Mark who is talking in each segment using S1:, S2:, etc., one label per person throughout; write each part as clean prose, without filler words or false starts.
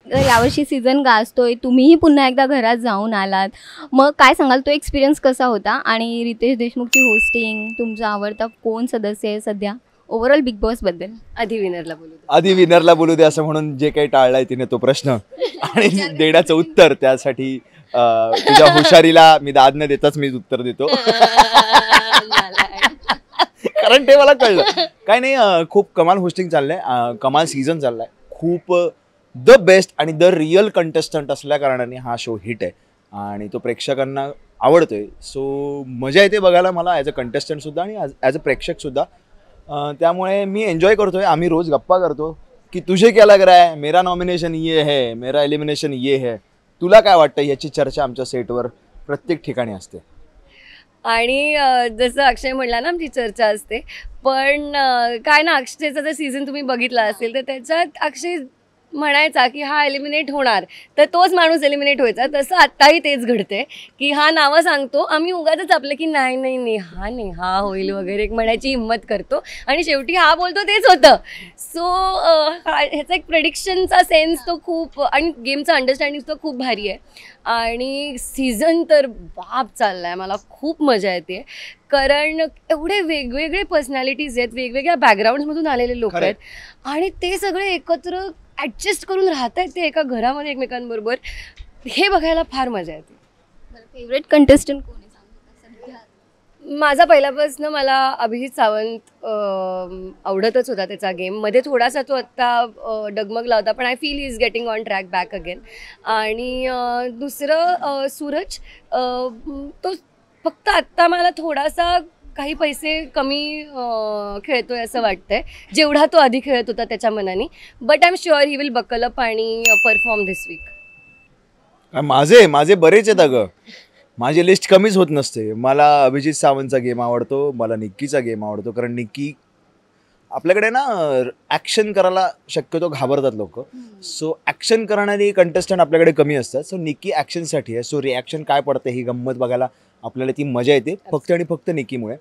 S1: यावर्षी सीझन गाजतोय, तुम्हीही पुन्हा एकदा घरात जाऊन आलात, मग काय सांगाल, तो एक्सपिरियन्स कसा होता? आणि रितेश देशमुखची होस्टिंग, तुमचा आवडता कोण सदस्य आहे सध्या, ओव्हरऑल बिग बॉस बद्दल?
S2: आधी विनरला बोलू दे असं म्हणून जे काही टाळलाय तिने तो प्रश्न आणि देण्याचं उत्तर, त्यासाठी तुझ्या हुशारीला मी दाद न देताच मी उत्तर देतो. कारण ते मला कळलं. काय नाही, खूप कमाल होस्टिंग चाललंय, कमाल सीझन चाललाय, खूप द बेस्ट आणि द रिअल कंटेस्टंट असल्या कारणाने हा शो हिट आहे आणि तो प्रेक्षकांना आवडतोय. सो मजा येते बघायला मला ॲज अ कंटेस्टंट सुद्धा आणि ॲज अ प्रेक्षक सुद्धा. त्यामुळे मी एन्जॉय करतोय. आम्ही रोज गप्पा करतो की तुझे क्या लग रहा है, मेरा नॉमिनेशन ये है, मेरा एलिमिनेशन ये है, तुला काय वाटतं, याची चर्चा आमच्या सेटवर प्रत्येक ठिकाणी असते.
S3: आणि जसं अक्षय म्हणला ना, आमची चर्चा असते. पण काय ना, अक्षयचा जर सीझन तुम्ही बघितला असेल तर त्याच्यात अक्षय म्हणायचा की हा एलिमिनेट होणार, तर तोच माणूस एलिमिनेट व्हायचा. तसं आत्ताही तेच घडते की हा नावं सांगतो, आम्ही उगाचच आपलं की नाही नाही नाही हा होईल वगैरे म्हणायची हिंमत करतो आणि शेवटी हा बोलतो तेच होतं. सो ह्याचा एक प्रेडिक्शनचा सेन्स तो खूप, आणि गेमचा अंडरस्टँडिंग तो खूप भारी आहे. आणि सीझन तर बाप चालला आहे, मला खूप मजा येते. कारण एवढे वेगवेगळे पर्सनॅलिटीज आहेत, वेगवेगळ्या बॅकग्राऊंड्समधून आलेले लोक आहेत आणि ते सगळे एकत्र ॲडजस्ट करून राहत आहेत ते एका घरामध्ये एकमेकांबरोबर. हे बघायला फार मजा येते.
S1: फेवरेट कंटेस्टंट कोण आहे?
S3: माझा पहिल्यापासून मला अभिजित सावंत आवडतच होता. त्याचा गेममध्ये थोडासा तो आत्ता डगमगला होता, पण I feel he is getting on track back again. आणि दुसरं सूरज, तो फक्त आत्ता मला थोडासा काही पैसे कमी खेळतोय असं वाटतंय, जेवढा तो आधी खेळत होता त्याच्या मनाने. But I am sure he will buckle up आणि परफॉर्म धिस वीक.
S2: माझे बरेच आहेत अगं, माझी लिस्ट कमीच होत नसते. मला अभिजित सावंतचा गेम आवडतो, मला निक्कीचा गेम आवडतो. कारण निक्की, आपल्याकडे ना ॲक्शन करायला शक्यतो घाबरतात लोक. सो ॲक्शन करणारी कंटेस्टंट आपल्याकडे कमी असतात. सो निक्की ॲक्शनसाठी आहे. सो रिॲक्शन काय पडते ही गंमत बघायला आपल्याला ती मजा येते, फक्त आणि फक्त निक्कीमुळे.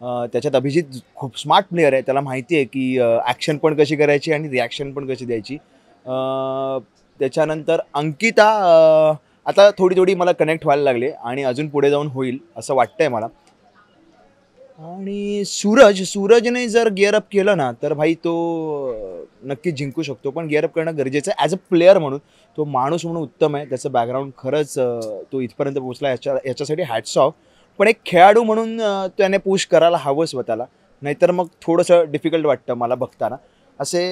S2: त्याच्यात अभिजित खूप स्मार्ट प्लेअर आहे, त्याला माहिती आहे की ॲक्शन पण कशी करायची आणि रिॲक्शन पण कशी द्यायची. त्याच्यानंतर अंकिता आता थोडी थोडी मला कनेक्ट व्हायला लागले आणि अजून पुढे जाऊन होईल असं वाटतंय मला. आणि सूरजने जर गिअरअप केलं ना तर भाई तो नक्की जिंकू शकतो. पण गिअरअप करणं गरजेचं आहे. ॲज अ प्लेअर म्हणून, तो माणूस म्हणून उत्तम आहे. त्याचं बॅकग्राऊंड खरंच, तो इथपर्यंत पोहोचला याच्यासाठी हॅट्स ऑफ. पण एक खेळाडू म्हणून त्याने पुश करायला हवं स्वतःला, नाहीतर मग थोडंसं डिफिकल्ट वाटतं मला बघताना असे.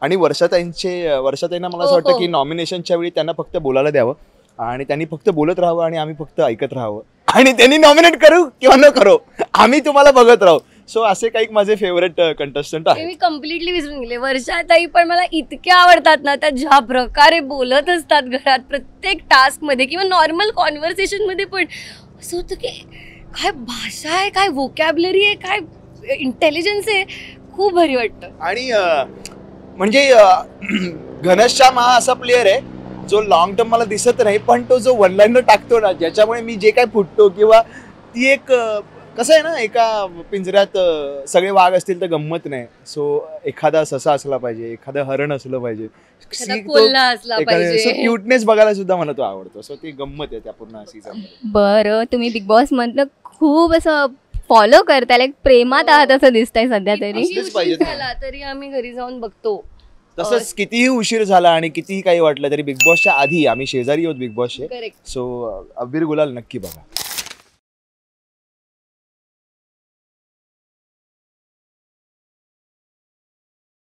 S2: आणि वर्षाताईंना मला असं वाटतं की नॉमिनेशनच्या वेळी त्यांना फक्त बोलायला द्यावं आणि त्यांनी फक्त बोलत राहावं आणि आम्ही फक्त ऐकत राहावं. आणि त्यांनी नॉमिनेट करू किंवा न करो, आम्ही तुम्हाला बघत राहू. सो असे काही माझे फेवरेट कंटेस्टंट आहेत.
S3: मी कम्प्लिटली विसरून गेले. वर्षाताई पण मला इतक्या आवडतात ना, त्या ज्या प्रकारे बोलत असतात घरात प्रत्येक टास्कमध्ये किंवा नॉर्मल कॉन्व्हर्सेशनमध्ये पण, असं होतं की काय भाषा आहे, काय व्होकॅब्लरी आहे, काय इंटेलिजन्स आहे, खूप भारी वाटतं.
S2: आणि म्हणजे घनश्याम हा असा प्लेअर आहे जो लॉंग टर्म मला दिसत नाही, पण तो जो वन लाईनर टाकतो ना, ज्याच्यामुळे मी जे काय फुटतो, किंवा ती एक कसं आहे ना, एका पिंजऱ्यात सगळे वाघ असतील तर गंमत नाही. सो एखादा ससा असला पाहिजे, एखादं हरण असलं पाहिजे, क्यूटनेस बघायला सुद्धा मला तो आवडतो. सो ती गंमत आहे त्या पूर्ण सीझन.
S1: बरं, तुम्ही बिग बॉस मधलं खूप असं फॉलो करताय, लाईक प्रेमात आहात असं दिसतंय सध्या
S3: तरी आम्ही घरी जाऊन बघतो.
S2: तसंच कितीही उशीर झाला आणि कितीही काही वाटलं तरी बिग बॉसच्या आधी आम्ही शेजारी आहोत बिग बॉसचे. सो अबीर गुलाल नक्की बघा.